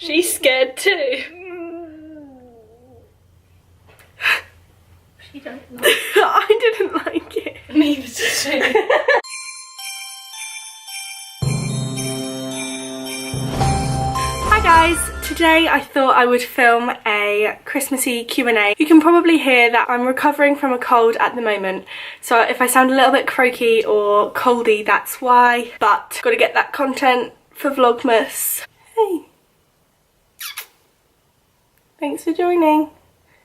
She's scared too. She don't like it. I didn't like it. Neither did she. Hi guys, today I thought I would film a Christmassy Q&A. You can probably hear that I'm recovering from a cold at the moment, so if I sound a little bit croaky or coldy, that's why. But gotta get that content for Vlogmas. Hey. Thanks for joining.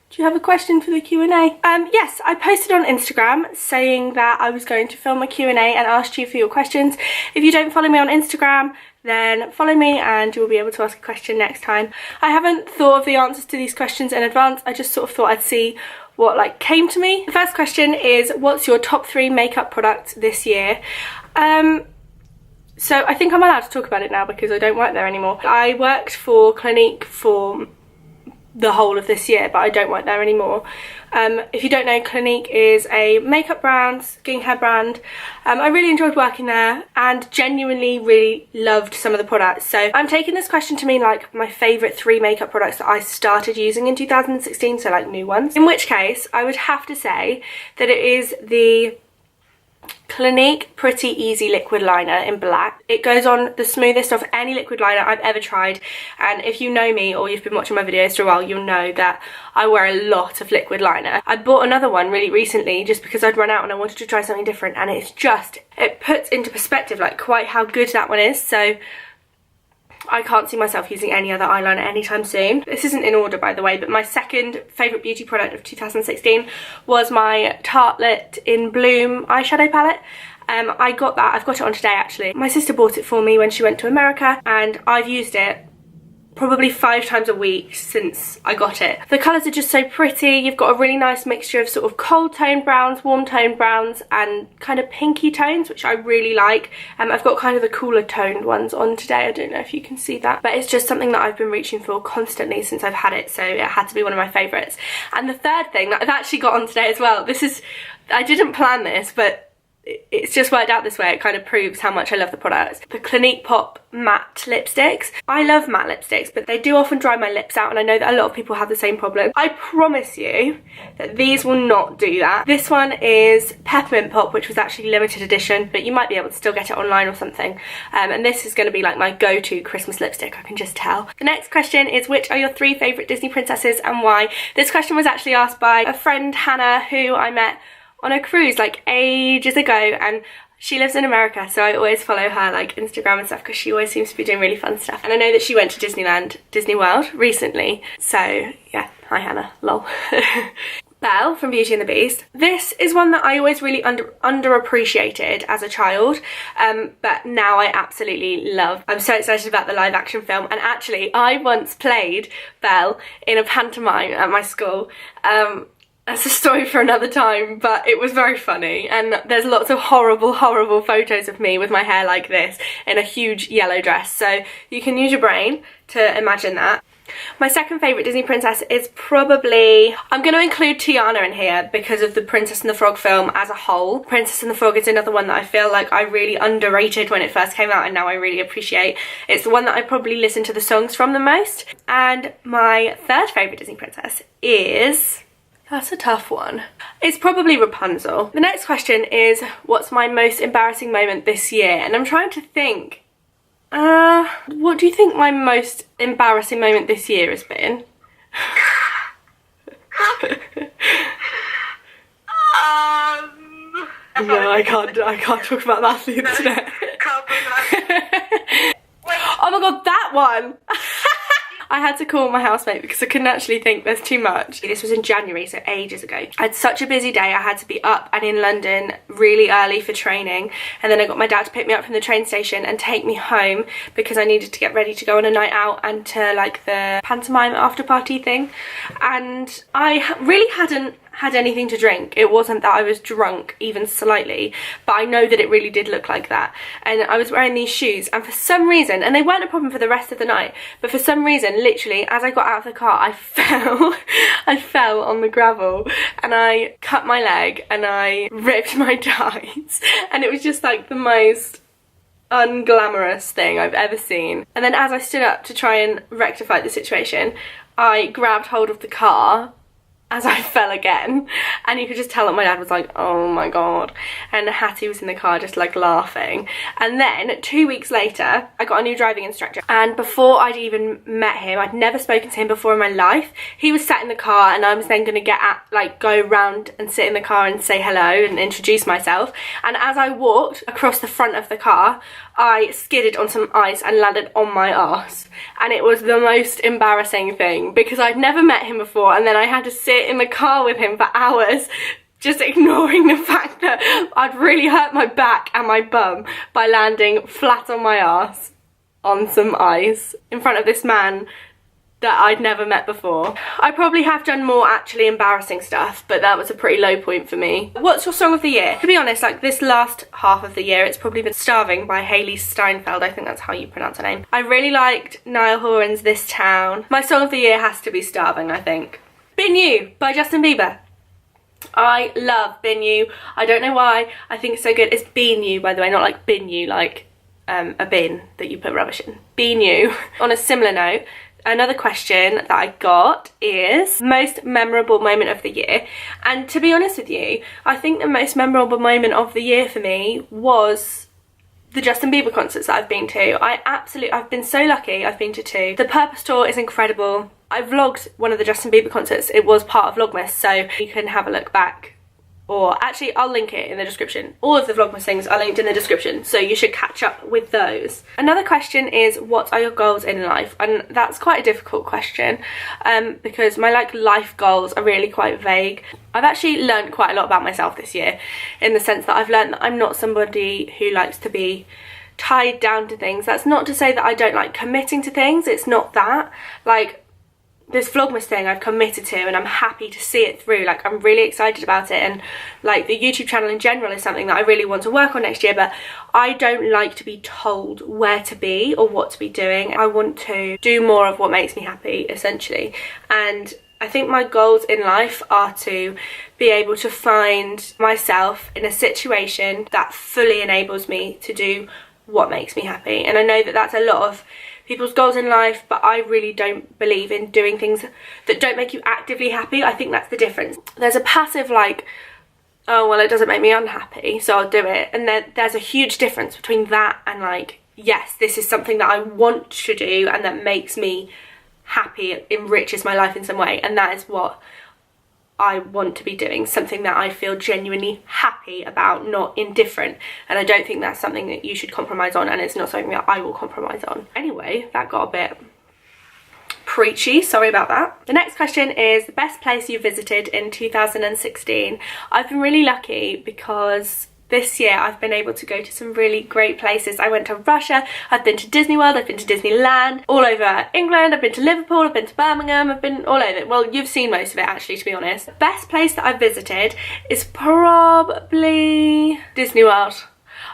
Do you have a question for the Q&A? Yes, I posted on Instagram saying that I was going to film a Q&A and asked you for your questions. If you don't follow me on Instagram, then follow me and you'll be able to ask a question next time. I haven't thought of the answers to these questions in advance. I just sort of thought I'd see what came to me. The first question is, what's your top 3 makeup products this year? So I think I'm allowed to talk about it now because I don't work there anymore. I worked for Clinique for the whole of this year, but I don't work there anymore. If you don't know, Clinique is a makeup brand, skincare brand. I really enjoyed working there and genuinely really loved some of the products. So I'm taking this question to mean like my favourite 3 makeup products that I started using in 2016, so like new ones. In which case, I would have to say that it is the Clinique Pretty Easy liquid liner in black. It goes on the smoothest of any liquid liner I've ever tried, and if you know me or you've been watching my videos for a while, you'll know that I wear a lot of liquid liner. I bought another one really recently just because I'd run out and I wanted to try something different, and it puts into perspective like quite how good that one is. So I can't see myself using any other eyeliner anytime soon. This isn't in order, by the way, but my second favourite beauty product of 2016 was my Tartelette in Bloom eyeshadow palette. I've got it on today actually. My sister bought it for me when she went to America, and I've used it probably 5 times a week since I got it. The colours are just so pretty. You've got a really nice mixture of sort of cold toned browns, warm toned browns, and kind of pinky tones, which I really like. I've got kind of the cooler toned ones on today. I don't know if you can see that, but it's just something that I've been reaching for constantly since I've had it, so it had to be one of my favourites. And the third thing that I've actually got on today as well, I didn't plan this, but it's just worked out this way. It kind of proves how much I love the products. The Clinique Pop matte lipsticks. I love matte lipsticks, but they do often dry my lips out, and I know that a lot of people have the same problem. I promise you that these will not do that. This one is Peppermint Pop, which was actually limited edition, but you might be able to still get it online or something. And this is going to be like my go-to Christmas lipstick, I can just tell. The next question is, which are your 3 favourite Disney princesses and why? This question was actually asked by a friend, Hannah, who I met on a cruise like ages ago, and she lives in America, so I always follow her like Instagram and stuff because she always seems to be doing really fun stuff. And I know that she went to Disney World recently, so yeah, hi Hannah, lol. Belle from Beauty and the Beast. This is one that I always really underappreciated as a child, but now I absolutely love. I'm so excited about the live action film, and actually I once played Belle in a pantomime at my school. That's a story for another time, but it was very funny, and there's lots of horrible photos of me with my hair like this in a huge yellow dress, so you can use your brain to imagine that. My second favourite Disney princess is probably, I'm going to include Tiana in here because of the Princess and the Frog film as a whole. Princess and the Frog is another one that I feel like I really underrated when it first came out, and now I really appreciate. It's the one that I probably listen to the songs from the most. And my third favourite Disney princess is... That's a tough one. It's probably Rapunzel. The next question is, what's my most embarrassing moment this year? And I'm trying to think, what do you think my most embarrassing moment this year has been? No, I can't talk about that on the internet. Oh my god, that one! I had to call my housemate because I couldn't actually think, there's too much. This was in January, so ages ago. I had such a busy day. I had to be up and in London really early for training, and then I got my dad to pick me up from the train station and take me home because I needed to get ready to go on a night out and to like the pantomime after party thing. And I really hadn't had anything to drink. It wasn't that I was drunk even slightly, but I know that it really did look like that. And I was wearing these shoes, and for some reason, and they weren't a problem for the rest of the night, but for some reason, literally as I got out of the car, I fell. I fell on the gravel and I cut my leg and I ripped my thighs, and it was just like the most unglamorous thing I've ever seen. And then as I stood up to try and rectify the situation, I grabbed hold of the car as I fell again, and you could just tell that my dad was like, oh my god, and Hattie was in the car just like laughing. And then 2 weeks later I got a new driving instructor, and before I'd even met him, I'd never spoken to him before in my life. He was sat in the car, and I was then going to go round and sit in the car and say hello and introduce myself. And as I walked across the front of the car, I skidded on some ice and landed on my arse, and it was the most embarrassing thing because I'd never met him before, and then I had to sit in the car with him for hours just ignoring the fact that I'd really hurt my back and my bum by landing flat on my arse on some ice in front of this man that I'd never met before. I probably have done more actually embarrassing stuff, but that was a pretty low point for me. What's your song of the year? To be honest, like this last half of the year, it's probably been Starving by Hayley Steinfeld. I think that's how you pronounce her name. I really liked Niall Horan's This Town. My song of the year has to be Starving, I think. Been You by Justin Bieber. I love Been You. I don't know why. I think it's so good. It's Been You, by the way, not like Bin You, like a bin that you put rubbish in. Been You. On a similar note, another question that I got is most memorable moment of the year. And to be honest with you, I think the most memorable moment of the year for me was the Justin Bieber concerts that I've been to. I've been so lucky. I've been to 2. The Purpose Tour is incredible. I vlogged one of the Justin Bieber concerts. It was part of Vlogmas, so you can have a look back. Or actually, I'll link it in the description. All of the Vlogmas things are linked in the description, so you should catch up with those. Another question is, what are your goals in life? And that's quite a difficult question because my life goals are really quite vague. I've actually learned quite a lot about myself this year, in the sense that I've learned that I'm not somebody who likes to be tied down to things. That's not to say that I don't like committing to things. It's not that. Like, this Vlogmas thing I've committed to, and I'm happy to see it through. Like, I'm really excited about it, and like the YouTube channel in general is something that I really want to work on next year, but I don't like to be told where to be or what to be doing. I want to do more of what makes me happy, essentially. And I think my goals in life are to be able to find myself in a situation that fully enables me to do what makes me happy. And I know that that's a lot of people's goals in life, but I really don't believe in doing things that don't make you actively happy. I think that's the difference. There's a passive like, oh well, it doesn't make me unhappy, so I'll do it. And then there's a huge difference between that and like, yes, this is something that I want to do and that makes me happy, it enriches my life in some way, and that is what I want to be doing, something that I feel genuinely happy about, not indifferent. And I don't think that's something that you should compromise on, and it's not something that I will compromise on. Anyway, that got a bit preachy, sorry about that. The next question is the best place you visited in 2016. I've been really lucky because this year I've been able to go to some really great places. I went to Russia, I've been to Disney World, I've been to Disneyland, all over England, I've been to Liverpool, I've been to Birmingham, I've been all over. Well, you've seen most of it actually, to be honest. The best place that I've visited is probably Disney World.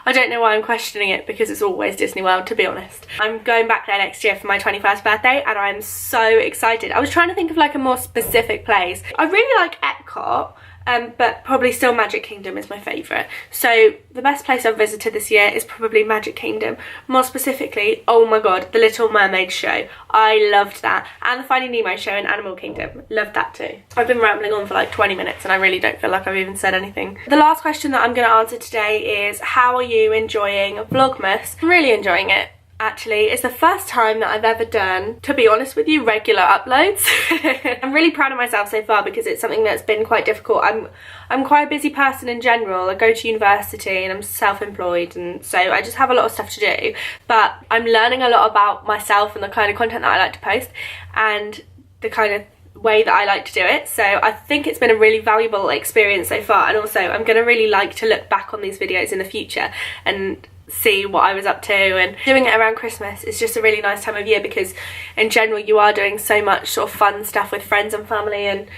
I don't know why I'm questioning it, because it's always Disney World, to be honest. I'm going back there next year for my 21st birthday, and I'm so excited. I was trying to think of like a more specific place. I really like Epcot, but probably still Magic Kingdom is my favourite. So the best place I've visited this year is probably Magic Kingdom. More specifically, oh my god, the Little Mermaid show. I loved that. And the Finding Nemo show in Animal Kingdom. Loved that too. I've been rambling on for like 20 minutes and I really don't feel like I've even said anything. The last question that I'm going to answer today is, how are you enjoying Vlogmas? I'm really enjoying it. Actually, it's the first time that I've ever done, to be honest with you, regular uploads. I'm really proud of myself so far because it's something that's been quite difficult. I'm quite a busy person in general. I go to university and I'm self-employed, and so I just have a lot of stuff to do. But I'm learning a lot about myself and the kind of content that I like to post and the kind of way that I like to do it. So I think it's been a really valuable experience so far, and also I'm going to really like to look back on these videos in the future and see what I was up to. And doing it around Christmas is just a really nice time of year because in general you are doing so much sort of fun stuff with friends and family, and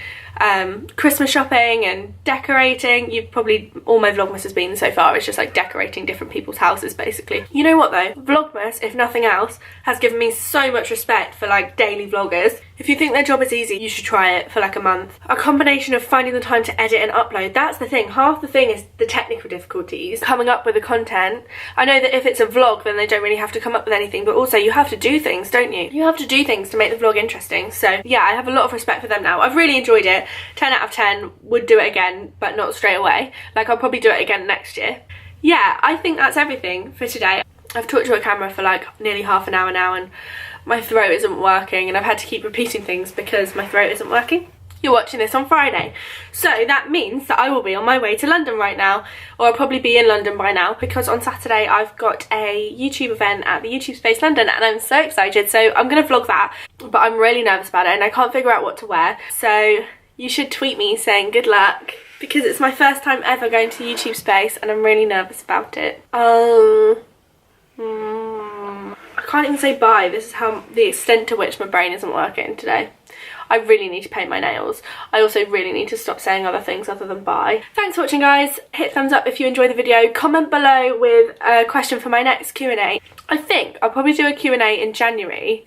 Christmas shopping and decorating. You've probably, all my Vlogmas has been so far, it's just like decorating different people's houses basically. You know what though? Vlogmas, if nothing else, has given me so much respect for like daily vloggers. If you think their job is easy, you should try it for like a month. A combination of finding the time to edit and upload, that's the thing. Half the thing is the technical difficulties, coming up with the content. I know that if it's a vlog, then they don't really have to come up with anything, but also you have to do things, don't you? You have to do things to make the vlog interesting. So yeah, I have a lot of respect for them now. I've really enjoyed it. 10 out of 10, would do it again, but not straight away. Like, I'll probably do it again next year. Yeah, I think that's everything for today. I've talked to a camera for like nearly half an hour now, and my throat isn't working, and I've had to keep repeating things because my throat isn't working. You're watching this on Friday, so that means that I will be on my way to London right now, or I'll probably be in London by now, because on Saturday I've got a YouTube event at the YouTube Space London, and I'm so excited. So I'm gonna vlog that, but I'm really nervous about it and I can't figure out what to wear. So you should tweet me saying good luck, because it's my first time ever going to YouTube Space and I'm really nervous about it. I can't even say bye. This is how the extent to which my brain isn't working today. I really need to paint my nails. I also really need to stop saying other things other than bye. Thanks for watching, guys. Hit thumbs up if you enjoyed the video. Comment below with a question for my next Q&A. I think I'll probably do a Q&A in January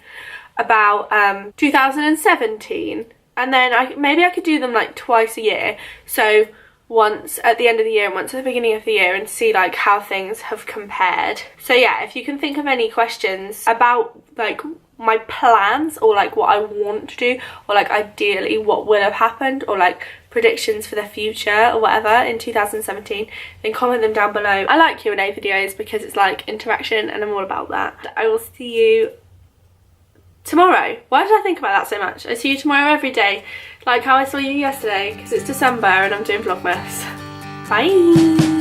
about 2017. And then maybe I could do them like twice a year. So once at the end of the year and once at the beginning of the year, and see like how things have compared. So yeah, if you can think of any questions about like my plans, or like what I want to do, or like ideally what will have happened, or like predictions for the future or whatever in 2017, then comment them down below. I like Q&A videos because it's like interaction and I'm all about that. I will see you tomorrow. Why did I think about that so much? I see you tomorrow every day, like how I saw you yesterday, because it's December and I'm doing Vlogmas. Bye!